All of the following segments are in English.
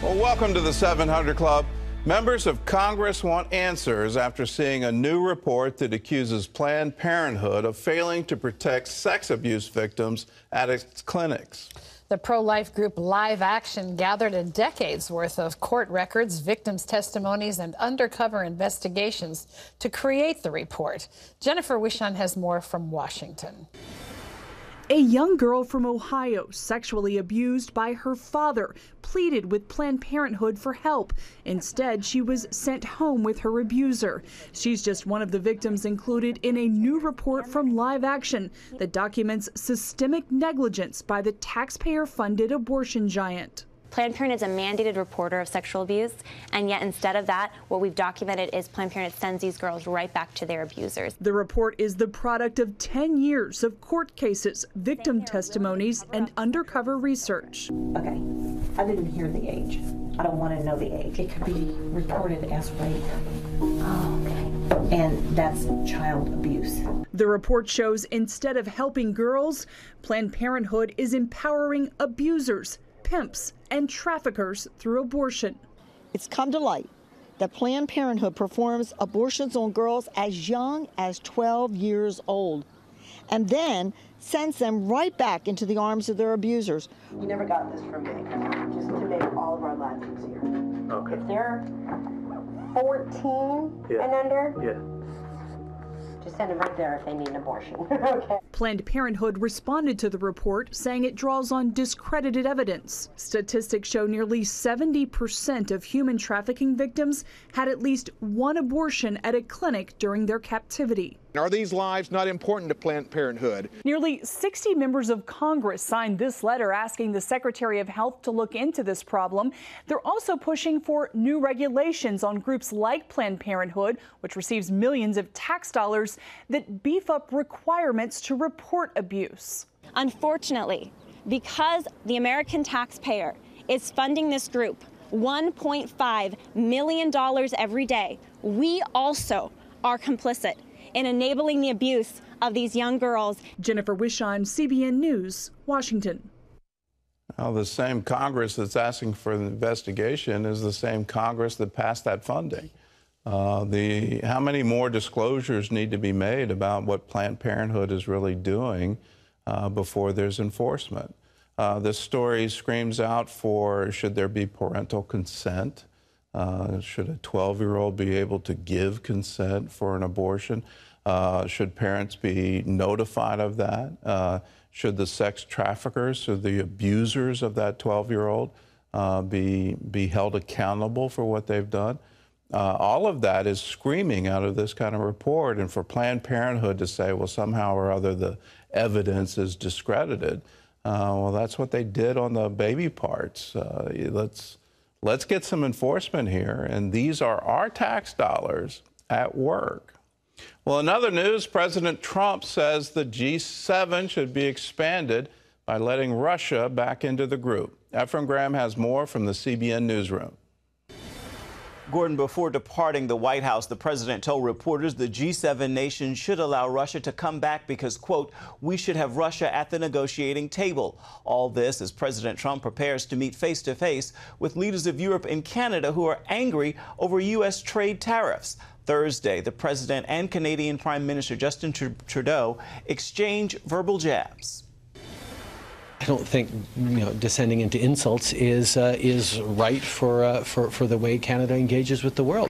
Well, welcome to the 700 Club. Members of Congress want answers after seeing a new report that accuses Planned Parenthood of failing to protect sex abuse victims at its clinics. The pro-life group Live Action gathered a decade's worth of court records, victims' testimonies, and undercover investigations to create the report. Jennifer Wishon has more from Washington. A young girl from Ohio, sexually abused by her father, pleaded with Planned Parenthood for help. Instead, she was sent home with her abuser. She's just one of the victims included in a new report from Live Action that documents systemic negligence by the taxpayer-funded abortion giant. Planned Parenthood is a mandated reporter of sexual abuse, and yet instead of that, what we've documented is Planned Parenthood sends these girls right back to their abusers. The report is the product of 10 years of court cases, victim testimonies, and undercover research. Okay, I didn't hear the age. I don't want to know the age. It could be reported as rape. Oh, okay. And that's child abuse. The report shows instead of helping girls, Planned Parenthood is empowering abusers, pimps, and traffickers through abortion. It's come to light that Planned Parenthood performs abortions on girls as young as 12 years old and then sends them right back into the arms of their abusers. You never got this from me, just to make all of our lives easier. Okay. If they're 14 and under, just send them right there if they need an abortion. Okay. Planned Parenthood responded to the report, saying it draws on discredited evidence. Statistics show nearly 70% of human trafficking victims had at least one abortion at a clinic during their captivity. Are these lives not important to Planned Parenthood? Nearly 60 members of Congress signed this letter asking the Secretary of Health to look into this problem. They're also pushing for new regulations on groups like Planned Parenthood, which receives millions of tax dollars, that beef up requirements to report abuse. Unfortunately, because the American taxpayer is funding this group $1.5 million every day, we also are complicit in enabling the abuse of these young girls. Jennifer Wishon, CBN News, Washington. Well, the same Congress that's asking for the investigation is the same Congress that passed that funding. How many more disclosures need to be made about what Planned Parenthood is really doing before there's enforcement? This story screams out for, should there be parental consent? Should a 12-year-old be able to give consent for an abortion? Should parents be notified of that? Should the sex traffickers or the abusers of that 12-year-old be held accountable for what they've done? All of that is screaming out of this kind of report, and for Planned Parenthood to say, well, somehow or other the evidence is discredited, well, that's what they did on the baby parts. Let's get some enforcement here, and these are our tax dollars at work. Well, in other news, President Trump says the G7 should be expanded by letting Russia back into the group. Efrem Graham has more from the CBN Newsroom. Gordon, before departing the White House, the president told reporters the G7 nations should allow Russia to come back because, quote, we should have Russia at the negotiating table. All this as President Trump prepares to meet face-to-face with leaders of Europe and Canada who are angry over U.S. trade tariffs. Thursday, the president and Canadian Prime Minister Justin Trudeau exchange verbal jabs. I don't think descending into insults is right for the way Canada engages with the world.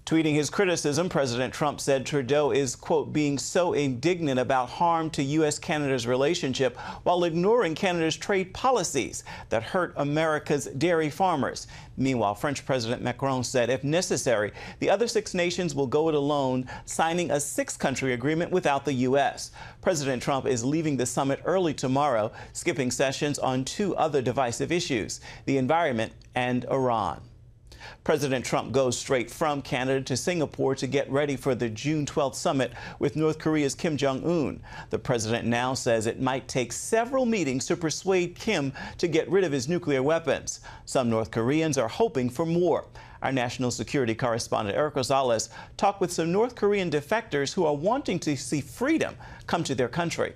Tweeting his criticism, President Trump said Trudeau is, quote, being so indignant about harm to U.S.-Canada's relationship while ignoring Canada's trade policies that hurt America's dairy farmers. Meanwhile, French President Macron said if necessary, the other 6 nations will go it alone, signing a 6-country agreement without the U.S. President Trump is leaving the summit early tomorrow, skipping sessions on 2 other divisive issues, the environment and Iran. President Trump goes straight from Canada to Singapore to get ready for the June 12th summit with North Korea's Kim Jong-un. The president now says it might take several meetings to persuade Kim to get rid of his nuclear weapons. Some North Koreans are hoping for more. Our national security correspondent Eric Rosales talked with some North Korean defectors who are wanting to see freedom come to their country.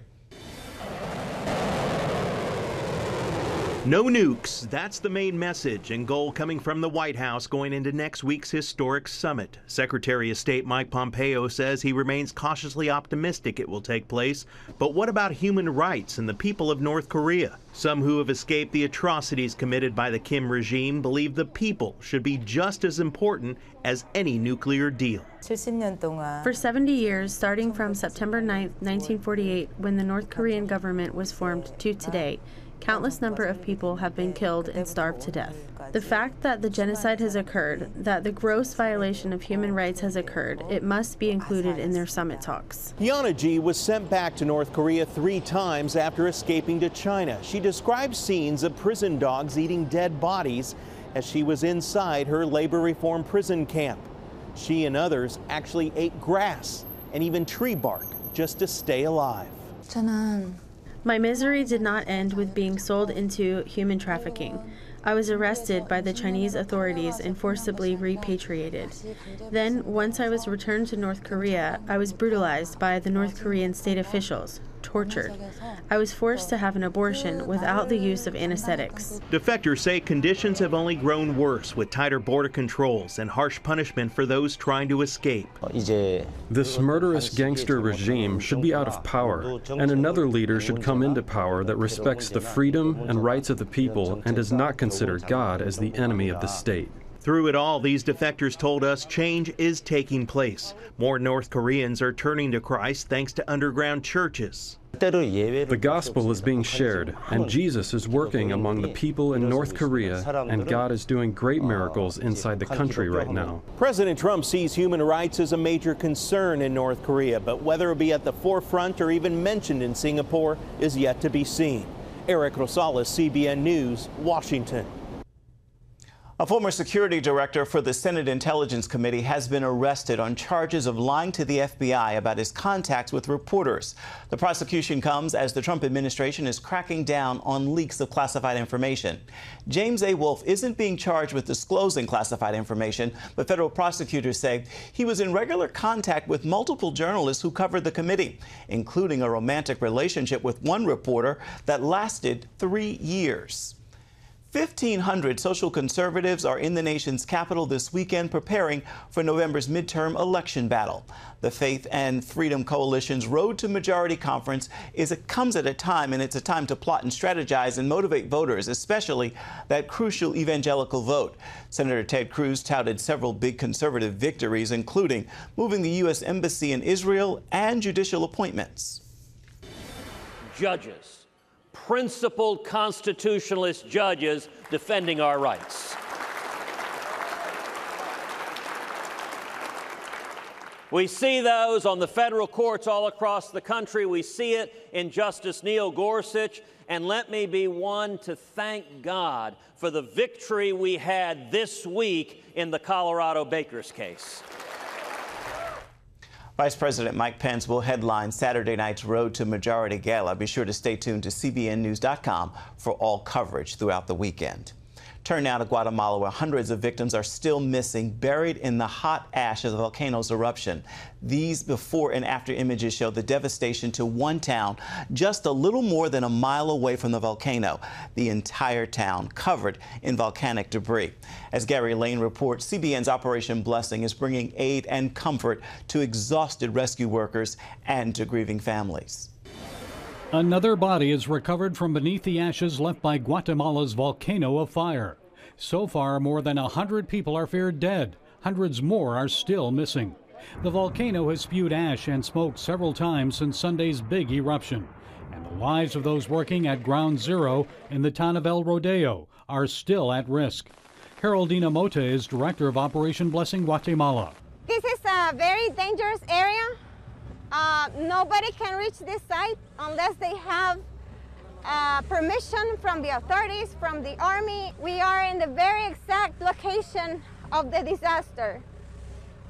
No nukes. That's the main message and goal coming from the White House going into next week's historic summit. Secretary of State Mike Pompeo says he remains cautiously optimistic it will take place. But what about human rights and the people of North Korea? Some who have escaped the atrocities committed by the Kim regime believe the people should be just as important as any nuclear deal. For 70 years, starting from September 9, 1948, when the North Korean government was formed, to today, countless number of people have been killed and starved to death. The fact that the genocide has occurred, that the gross violation of human rights has occurred, it must be included in their summit talks. Yana G was sent back to North Korea 3 times after escaping to China. She describes scenes of prison dogs eating dead bodies as she was inside her labor reform prison camp. She and others actually ate grass and even tree bark just to stay alive. My misery did not end with being sold into human trafficking. I was arrested by the Chinese authorities and forcibly repatriated. Then, once I was returned to North Korea, I was brutalized by the North Korean state officials, tortured. I was forced to have an abortion without the use of anesthetics. Defectors say conditions have only grown worse with tighter border controls and harsh punishment for those trying to escape. This murderous gangster regime should be out of power, and another leader should come into power that respects the freedom and rights of the people and does not consider God as the enemy of the state. Through it all, these defectors told us change is taking place. More North Koreans are turning to Christ thanks to underground churches. The gospel is being shared, and Jesus is working among the people in North Korea, and God is doing great miracles inside the country right now. President Trump sees human rights as a major concern in North Korea, but whether it be at the forefront or even mentioned in Singapore is yet to be seen. Eric Rosales, CBN News, Washington. A former security director for the Senate Intelligence Committee has been arrested on charges of lying to the FBI about his contacts with reporters. The prosecution comes as the Trump administration is cracking down on leaks of classified information. James A. Wolf isn't being charged with disclosing classified information, but federal prosecutors say he was in regular contact with multiple journalists who covered the committee, including a romantic relationship with one reporter that lasted 3 years. 1,500 social conservatives are in the nation's capital this weekend preparing for November's midterm election battle. The Faith and Freedom Coalition's Road to Majority Conference comes at a time, and it's a time to plot and strategize and motivate voters, especially that crucial evangelical vote. Senator Ted Cruz touted several big conservative victories, including moving the U.S. Embassy in Israel and judicial appointments. Judges. Principled constitutionalist judges defending our rights. We see those on the federal courts all across the country. We see it in Justice Neil Gorsuch. And let me be one to thank God for the victory we had this week in the Colorado Bakers case. Vice President Mike Pence will headline Saturday night's Road to Majority Gala. Be sure to stay tuned to CBNnews.com for all coverage throughout the weekend. Turn now to Guatemala, where hundreds of victims are still missing, buried in the hot ash of the volcano's eruption. These before and after images show the devastation to one town just a little more than a mile away from the volcano. The entire town covered in volcanic debris. As Gary Lane reports, CBN's Operation Blessing is bringing aid and comfort to exhausted rescue workers and to grieving families. Another body is recovered from beneath the ashes left by Guatemala's volcano of fire. So far, more than 100 people are feared dead. Hundreds more are still missing. The volcano has spewed ash and smoke several times since Sunday's big eruption. And the lives of those working at Ground Zero in the town of El Rodeo are still at risk. Haroldina Mota is director of Operation Blessing Guatemala. This is a very dangerous area. Nobody can reach this site unless they have permission from the authorities, from the army. We are in the very exact location of the disaster.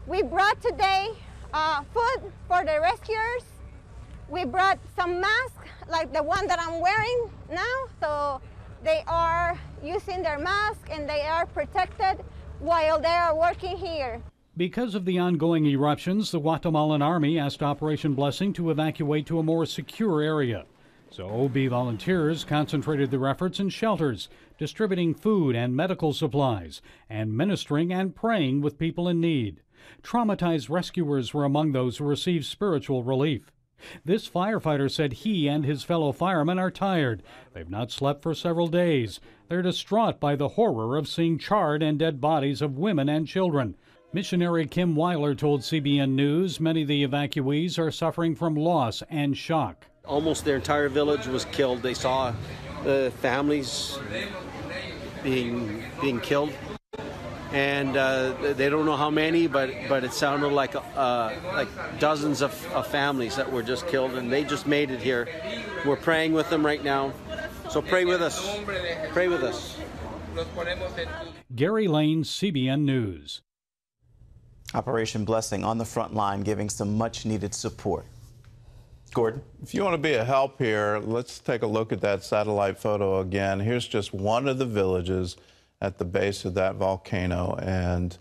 We brought today food for the rescuers. We brought some masks like the one that I'm wearing now, so they are using their mask and they are protected while they are working here. Because of the ongoing eruptions, the Guatemalan army asked Operation Blessing to evacuate to a more secure area. So OB volunteers concentrated their efforts in shelters, distributing food and medical supplies, and ministering and praying with people in need. Traumatized rescuers were among those who received spiritual relief. This firefighter said he and his fellow firemen are tired. They've not slept for several days. They're distraught by the horror of seeing charred and dead bodies of women and children. Missionary Kim Weiler told CBN News many of the evacuees are suffering from loss and shock. Almost their entire village was killed. They saw families being killed, and they don't know how many, but it sounded like dozens of families that were just killed, and they just made it here. We're praying with them right now, so pray with us. Pray with us. Gary Lane, CBN News. Operation Blessing on the front line, giving some much-needed support. Gordon? If you want to be a help here, let's take a look at that satellite photo again. Here's just one of the villages at the base of that volcano, and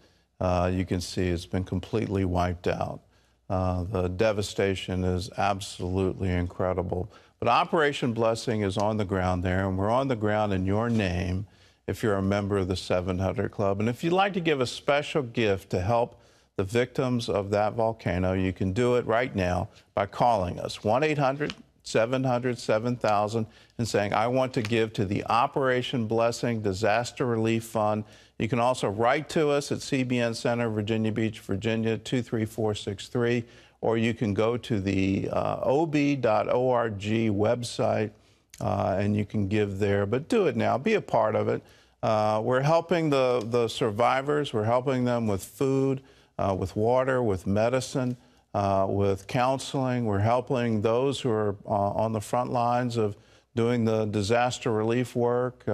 you can see it's been completely wiped out. The devastation is absolutely incredible. But Operation Blessing is on the ground there, and we're on the ground in your name if you're a member of the 700 Club. And if you'd like to give a special gift to help the victims of that volcano, you can do it right now by calling us, 1-800-700-7000, and saying, I want to give to the Operation Blessing Disaster Relief Fund. You can also write to us at CBN Center, Virginia Beach, Virginia, 23463, or you can go to the ob.org website and you can give there. But do it now. Be a part of it. We're helping the survivors. We're helping them with food, with water, with medicine, with counseling. We're helping those who are on the front lines of doing the disaster relief work,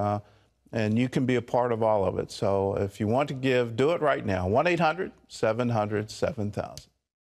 and you can be a part of all of it. So if you want to give, do it right now, 1-800-700-7000.